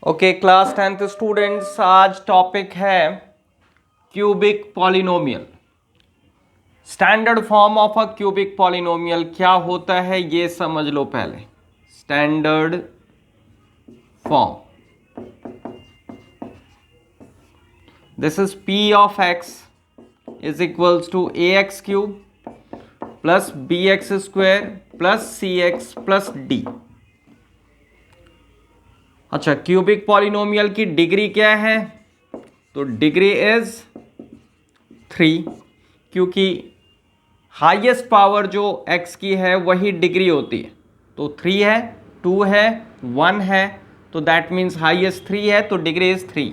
Okay class 10th students, आज topic है cubic polynomial. Standard form of a cubic polynomial क्या होता है ये समझ लो पहले। Standard form, this is p of x is equals to ax cube plus bx square plus cx plus d। अच्छा, क्यूबिक पॉलिनोमियल की डिग्री क्या है? तो डिग्री इज 3, क्योंकि हाईएस्ट पावर जो x की है वही डिग्री होती है। तो 3 है, 2 है, 1 है, तो दैट मीन्स हाईएस्ट 3 है, तो डिग्री इज 3।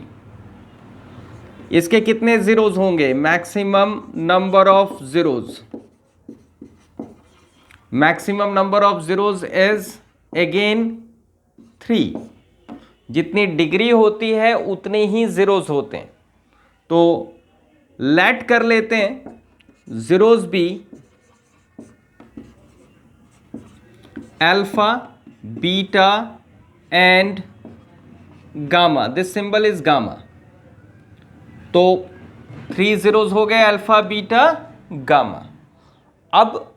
इसके कितने जीरोज होंगे? Maximum number of zeros, maximum number of zeros is again 3। जितनी डिग्री होती है उतने ही जीरोज होते हैं। तो लेट कर लेते हैं zeros be alpha, beta and gamma. This symbol is gamma. तो 3 जीरोज हो गए, अल्फा बीटा गामा। अब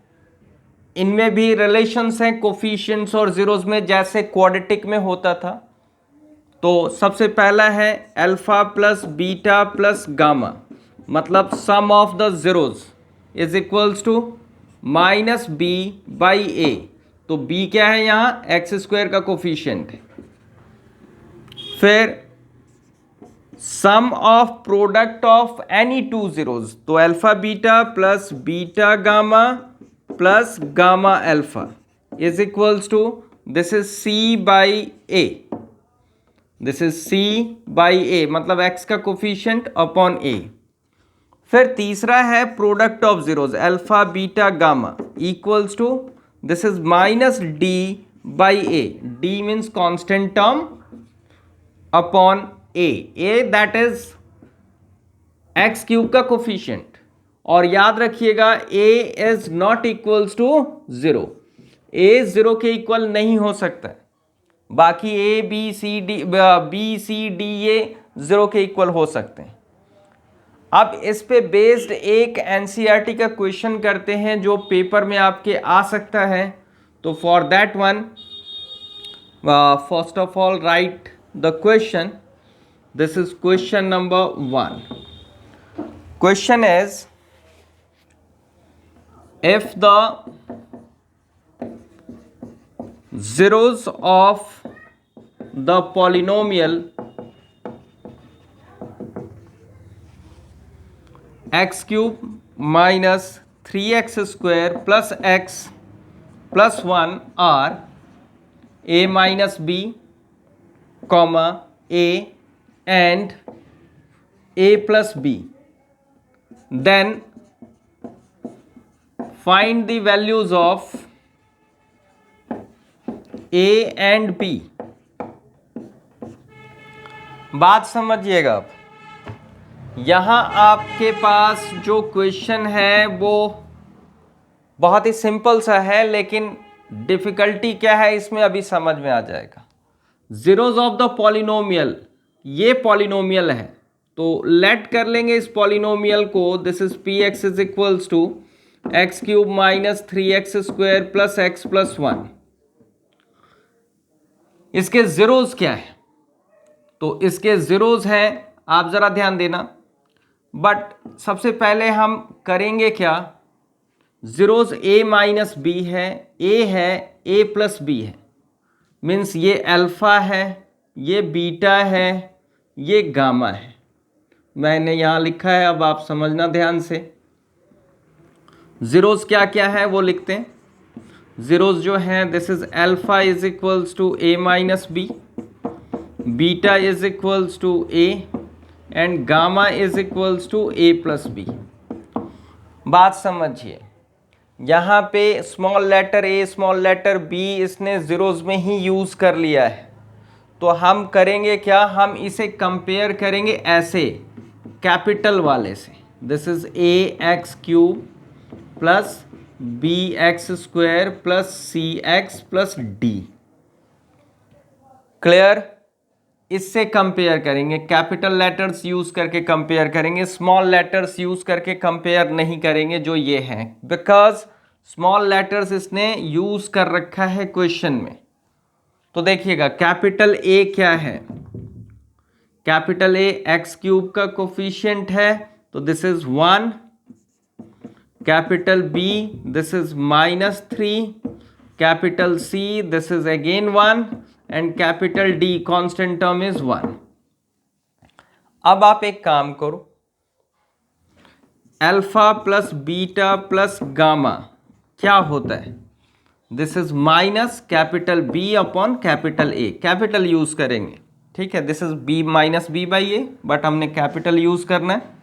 इनमें भी रिलेशंस हैं कोफिशिएंट्स और जीरोज में, जैसे क्वाड्रेटिक में होता था। तो सबसे पहला है alpha plus beta plus gamma, मतलब sum of the zeros is equals to minus B by A. तो बी क्या है? यहाँ एक्स स्क्वायर का कोफिशिएंट है। फिर sum of product of any two zeros, तो alpha beta plus beta gamma plus gamma alpha is equals to, this is C by A. This is C by A, मतलब x का coefficient upon A. फिर तीसरा है product of zeros, alpha beta gamma equals to, this is minus D by A. D means constant term upon A that is x cube का coefficient. और याद रखिएगा a is not equals to 0। a 0 के equal नहीं हो सकता है। बाकी ए बी सी डी ये 0 के इक्वल हो सकते हैं। अब इस पे बेस्ड एक एनसीईआरटी का क्वेश्चन करते हैं जो पेपर में आपके आ सकता है। तो for that one, first of all right the question. This is question number 1। Question is, if the zeros of the polynomial x cube minus 3x square plus x plus 1 are a minus b, comma a and a plus b, then find the values of a and b। बात समझिएगा। अब यहां आपके पास जो question है वो बहुत ही simple सा है, लेकिन डिफिकल्टी क्या है इसमें अभी समझ में आ जाएगा। जीरोज ऑफ द पॉलिनोमियल, ये पॉलिनोमियल है, तो लेट कर लेंगे इस पॉलिनोमियल को। This is P X is equals to X cube minus 3x square plus X plus 1। इसके जीरोज क्या है? तो इसके जीरोज हैं, आप जरा ध्यान देना। बट सबसे पहले हम करेंगे क्या, जीरोज a माइनस बी है, a है, a प्लस बी है, मीन्स ये अल्फा है, ये बीटा है, ये गामा है। मैंने यहां लिखा है, अब आप समझना ध्यान से। जीरोज क्या क्या है वो लिखते हैं। जीरोज जो हैं, this is alpha is equals to a minus B, beta is equals to a and gamma is equals to a plus B. बात समझिए, यहाँ पे small letter a small letter b इसने जीरोज में ही यूज कर लिया है। तो हम करेंगे क्या, हम इसे कंपेयर करेंगे ऐसे कैपिटल वाले से। This is a X cube plus B X square plus C X plus D. Clear? इससे कंपेयर करेंगे, कैपिटल लेटर्स यूज करके कंपेयर करेंगे, स्मॉल लेटर्स यूज करके कंपेयर नहीं करेंगे जो ये हैं, बिकॉज स्मॉल लेटर्स इसने यूज कर रखा है क्वेश्चन में। तो देखिएगा कैपिटल ए क्या है, कैपिटल ए एक्स क्यूब का कोफिशिएंट है, तो this is 1, capital B this is -3, capital C this is again 1 and capital D constant term is 1। अब आप एक काम करो, alpha plus beta plus gamma क्या होता है, this is minus capital B upon capital A, capital use करेंगे, ठीक है, this is B minus B by A, but हमने कैपिटल यूज करना है।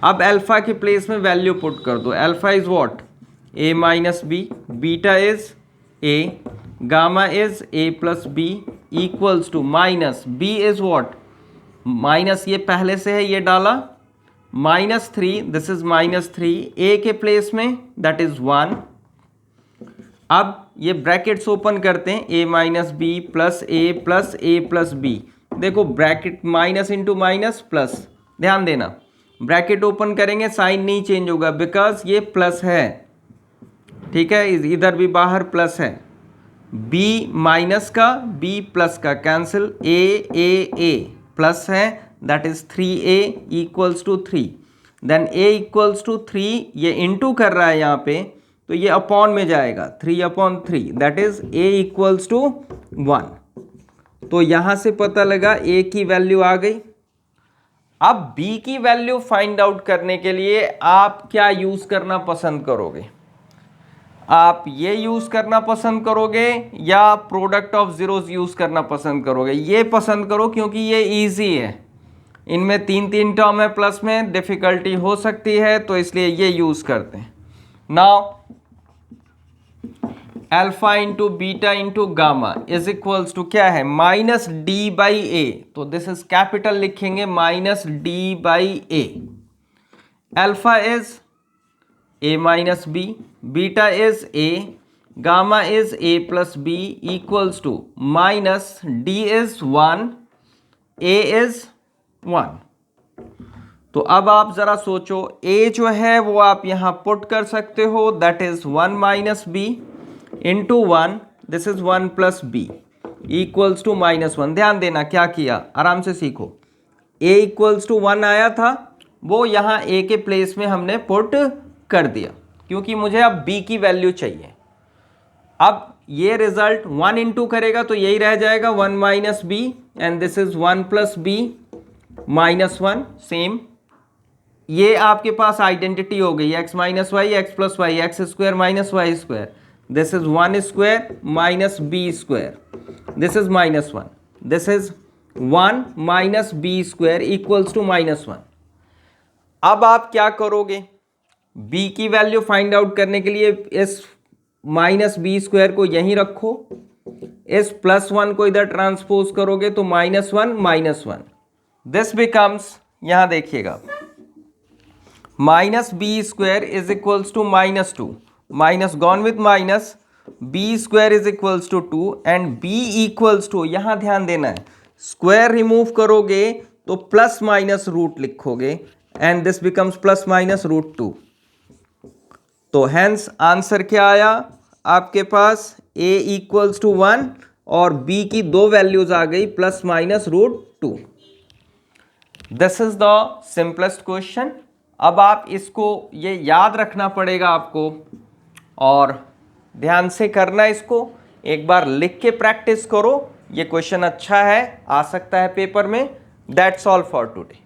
अब अल्फा के प्लेस में वैल्यू पुट कर दो, alpha is what, A minus B, beta is A, gamma is A plus B equals to minus B is what, minus ये पहले से है ये डाला, -3, दिस इज -3, ए के प्लेस में दैट इज 1। अब ये ब्रैकेट्स ओपन करते हैं, a minus B plus A plus B, देखो bracket minus into minus plus, ध्यान देना ब्रैकेट ओपन करेंगे साइन नहीं चेंज होगा बिकॉज ये प्लस है, ठीक है, इधर भी बाहर प्लस है, b माइनस का b प्लस का कैंसिल, a प्लस है that is 3a equals to 3, then a equals to 3, ये इंटू कर रहा है यहाँ पे तो ये अपॉन में जाएगा 3/3 that is a equals to 1। तो यहां से पता लगा a की वैल्यू आ गई। अब b की वैल्यू फाइंड आउट करने के लिए आप क्या यूज करना पसंद करोगे, आप ये यूज करना पसंद करोगे या प्रोडक्ट ऑफ जीरोस यूज करना पसंद करोगे, ये पसंद करो क्योंकि ये इजी है, इनमें 3 टर्म है, प्लस में डिफिकल्टी हो सकती है तो इसलिए ये यूज करते हैं। Now alpha into beta into gamma is equals to क्या है, -d/a, तो दिस इज कैपिटल लिखेंगे -d/a, alpha is a minus B, beta is a, gamma is a plus B equals to -d is 1, a is 1। तो अब आप जरा सोचो, a जो है वो आप यहां पुट कर सकते हो, that is 1 minus B into 1, this is 1 plus B equals to -1। ध्यान देना क्या किया, आराम से सीखो, a इक्वल्स टू 1 आया था, वो यहाँ a के प्लेस में हमने पुट कर दिया क्योंकि मुझे अब b की वैल्यू चाहिए। अब ये रिजल्ट 1 इंटू करेगा तो यही रह जाएगा 1 minus B and this is 1 plus B -1, same. ये आपके पास आइडेंटिटी हो गई, x minus Y X plus Y, X square minus Y square, this is 1 square minus B square, this is -1, this is 1 minus B square equals to -1। अब आप क्या करोगे, b की वैल्यू फाइंड आउट करने के लिए इस माइनस बी स्क्वायर को यहीं रखो, इस +1 को इधर ट्रांसपोज करोगे तो -1, दिस बिकम्स, यहां देखिएगा, -b square is equals to -2, minus gone with minus, b square is equals to 2 and b equals to, यहां ध्यान देना है, स्क्वायर रिमूव करोगे तो प्लस माइनस रूट लिखोगे एंड दिस बिकम्स +-√2। तो हेंस आंसर क्या आया आपके पास, a इक्वल्स टू 1 और b की दो वैल्यूज आ गई +-√2। This is the simplest question. अब आप इसको ये याद रखना पड़ेगा आपको और ध्यान से करना, इसको एक बार लिख के प्रैक्टिस करो, ये क्वेश्चन अच्छा है, आ सकता है पेपर में। That's all for today.